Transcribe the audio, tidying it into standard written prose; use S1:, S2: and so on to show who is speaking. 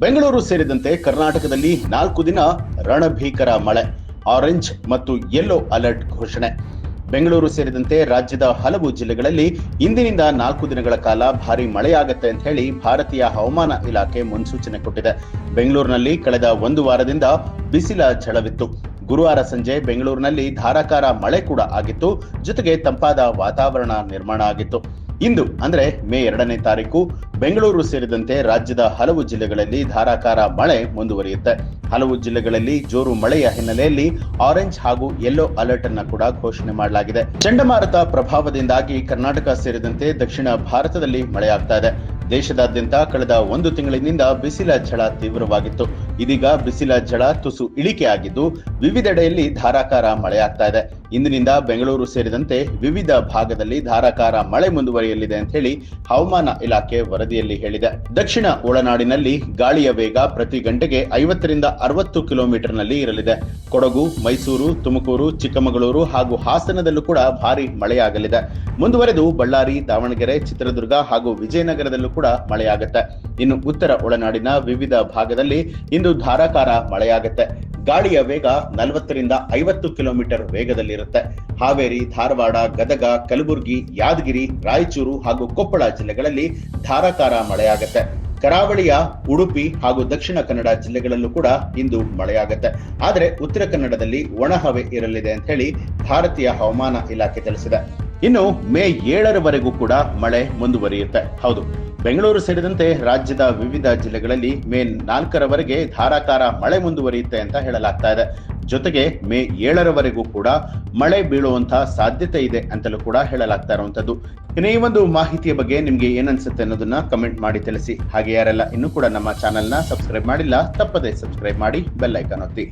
S1: ಬೆಂಗಳೂರು ಸೇರಿದಂತೆ ಕರ್ನಾಟಕದಲ್ಲಿ 4 ದಿನ ರಣಭೀಕರ ಮಳೆ, ಆರೆಂಜ್ ಮತ್ತು ಯೆಲ್ಲೋ ಅಲರ್ಟ್ ಘೋಷಣೆ. ಬೆಂಗಳೂರು ಸೇರಿದಂತೆ ರಾಜ್ಯದ ಹಲವು ಜಿಲ್ಲೆಗಳಲ್ಲಿ ಇಂದಿನಿಂದ 4 ದಿನಗಳ ಕಾಲ ಭಾರಿ ಮಳೆಯಾಗುತ್ತೆ ಅಂತ ಹೇಳಿ ಭಾರತೀಯ ಹವಾಮಾನ ಇಲಾಖೆ ಮುನ್ಸೂಚನೆ ಕೊಟ್ಟಿದೆ. ಬೆಂಗಳೂರಿನಲ್ಲಿ ಕಳೆದ 1 ವಾರದಿಂದ ಬಿಸಿಲ ಝಳವಿತ್ತು. ಗುರುವಾರ ಸಂಜೆ ಬೆಂಗಳೂರಿನಲ್ಲಿ ಧಾರಾಕಾರ ಮಳೆ ಕೂಡ ಆಗಿತ್ತು. ಜೊತೆಗೆ ತಂಪಾದ ವಾತಾವರಣ ನಿರ್ಮಾಣ ಆಗಿತ್ತು. ಇಂದು ಅಂದ್ರೆ ಮೇ 2ನೇ ತಾರೀಕು ಬೆಂಗಳೂರು ಸೇರಿದಂತೆ ರಾಜ್ಯದ ಹಲವು ಜಿಲ್ಲೆಗಳಲ್ಲಿ ಧಾರಾಕಾರ ಮಳೆ ಮುಂದುವರಿಯುತ್ತೆ. ಹಲವು ಜಿಲ್ಲೆಗಳಲ್ಲಿ ಜೋರು ಮಳೆಯ ಹಿನ್ನೆಲೆಯಲ್ಲಿ ಆರೆಂಜ್ ಹಾಗೂ ಯೆಲ್ಲೋ ಅಲರ್ಟ್ ಅನ್ನ ಕೂಡ ಘೋಷಣೆ ಮಾಡಲಾಗಿದೆ. ಚಂಡಮಾರುತ ಪ್ರಭಾವದಿಂದಾಗಿ ಕರ್ನಾಟಕ ಸೇರಿದಂತೆ ದಕ್ಷಿಣ ಭಾರತದಲ್ಲಿ ಮಳೆಯಾಗ್ತಾ ಇದೆ. ದೇಶದಾದ್ಯಂತ ಕಳೆದ 1 ತಿಂಗಳಿನಿಂದ ಬಿಸಿಲ ಝಳ ತೀವ್ರವಾಗಿತ್ತು. ಇದೀಗ ಬಿಸಿಲ ಝಳ ತುಸು ಇಳಿಕೆಯಾಗಿದ್ದು ವಿವಿಧೆಡೆಯಲ್ಲಿ ಧಾರಾಕಾರ ಮಳೆಯಾಗ್ತಾ ಇದೆ. ಇಂದಿನಿಂದ ಬೆಂಗಳೂರು ಸೇರಿದಂತೆ ವಿವಿಧ ಭಾಗದಲ್ಲಿ ಧಾರಾಕಾರ ಮಳೆ ಮುಂದುವರಿಯಲಿದೆ ಅಂತ ಹೇಳಿ ಹವಾಮಾನ ಇಲಾಖೆ ವರದಿಯಲ್ಲಿ ಹೇಳಿದೆ. ದಕ್ಷಿಣ ಒಳನಾಡಿನಲ್ಲಿ ಗಾಳಿಯ ವೇಗ ಪ್ರತಿ ಗಂಟೆಗೆ 50ರಿಂದ 60 ಕಿಲೋಮೀಟರ್ನಲ್ಲಿ ಇರಲಿದೆ. ಕೊಡಗು, ಮೈಸೂರು, ತುಮಕೂರು, ಚಿಕ್ಕಮಗಳೂರು ಹಾಗೂ ಹಾಸನದಲ್ಲೂ ಕೂಡ ಭಾರಿ ಮಳೆಯಾಗಲಿದೆ. ಮುಂದುವರೆದು ಬಳ್ಳಾರಿ, ದಾವಣಗೆರೆ, ಚಿತ್ರದುರ್ಗ ಹಾಗೂ ವಿಜಯನಗರದಲ್ಲೂ ಕೂಡ ಮಳೆಯಾಗುತ್ತೆ. ಇನ್ನು ಉತ್ತರ ಒಳನಾಡಿನ ವಿವಿಧ ಭಾಗದಲ್ಲಿ ಇಂದು ಧಾರಾಕಾರ ಮಳೆಯಾಗುತ್ತೆ. ಗಾಳಿಯ ವೇಗ 40ರಿಂದ 50 ಕಿಲೋಮೀಟರ್ ವೇಗದಲ್ಲಿರುತ್ತೆ. ಹಾವೇರಿ, ಧಾರವಾಡ, ಗದಗ, ಕಲಬುರಗಿ, ಯಾದಗಿರಿ, ರಾಯಚೂರು ಹಾಗೂ ಕೊಪ್ಪಳ ಜಿಲ್ಲೆಗಳಲ್ಲಿ ಧಾರಾಕಾರ ಮಳೆಯಾಗುತ್ತೆ. ಕರಾವಳಿಯ ಉಡುಪಿ ಹಾಗೂ ದಕ್ಷಿಣ ಕನ್ನಡ ಜಿಲ್ಲೆಗಳಲ್ಲೂ ಕೂಡ ಇಂದು ಮಳೆಯಾಗುತ್ತೆ. ಆದರೆ ಉತ್ತರ ಕನ್ನಡದಲ್ಲಿ ಒಣಹವೆ ಇರಲಿದೆ ಅಂತ ಹೇಳಿ ಭಾರತೀಯ ಹವಾಮಾನ ಇಲಾಖೆ ತಿಳಿಸಿದೆ. ಇನ್ನು ಮೇ 7ರವರೆಗೂ ಕೂಡ ಮಳೆ ಮುಂದುವರಿಯುತ್ತೆ. ಹೌದು, ಬೆಂಗಳೂರು ಸೇರಿದಂತೆ ರಾಜ್ಯದ ವಿವಿಧ ಜಿಲ್ಲೆಗಳಲ್ಲಿ ಮೇ 4ರವರೆಗೆ ಧಾರಾಕಾರ ಮಳೆ ಮುಂದುವರಿಯುತ್ತೆ ಅಂತ ಹೇಳಲಾಗ್ತಾ ಇದೆ. ಜೊತೆಗೆ ಮೇ 7ರವರೆಗೂ ಕೂಡ ಮಳೆ ಬೀಳುವಂತಹ ಸಾಧ್ಯತೆ ಇದೆ ಅಂತಲೂ ಕೂಡ ಹೇಳಲಾಗ್ತಾ ಇರುವಂತದ್ದು. ಇನ್ನು ಈ ಒಂದು ಮಾಹಿತಿಯ ಬಗ್ಗೆ ನಿಮ್ಗೆ ಏನನ್ಸುತ್ತೆ ಅನ್ನೋದನ್ನ ಕಮೆಂಟ್ ಮಾಡಿ ತಿಳಿಸಿ. ಹಾಗೆ ಯಾರೆಲ್ಲ ಇನ್ನೂ ಕೂಡ ನಮ್ಮ ಚಾನೆಲ್ನ ಸಬ್ಸ್ಕ್ರೈಬ್ ಮಾಡಿಲ್ಲ, ತಪ್ಪದೆ ಸಬ್ಸ್ಕ್ರೈಬ್ ಮಾಡಿ, ಬೆಲ್ ಐಕಾನ್ ಒತ್ತಿ.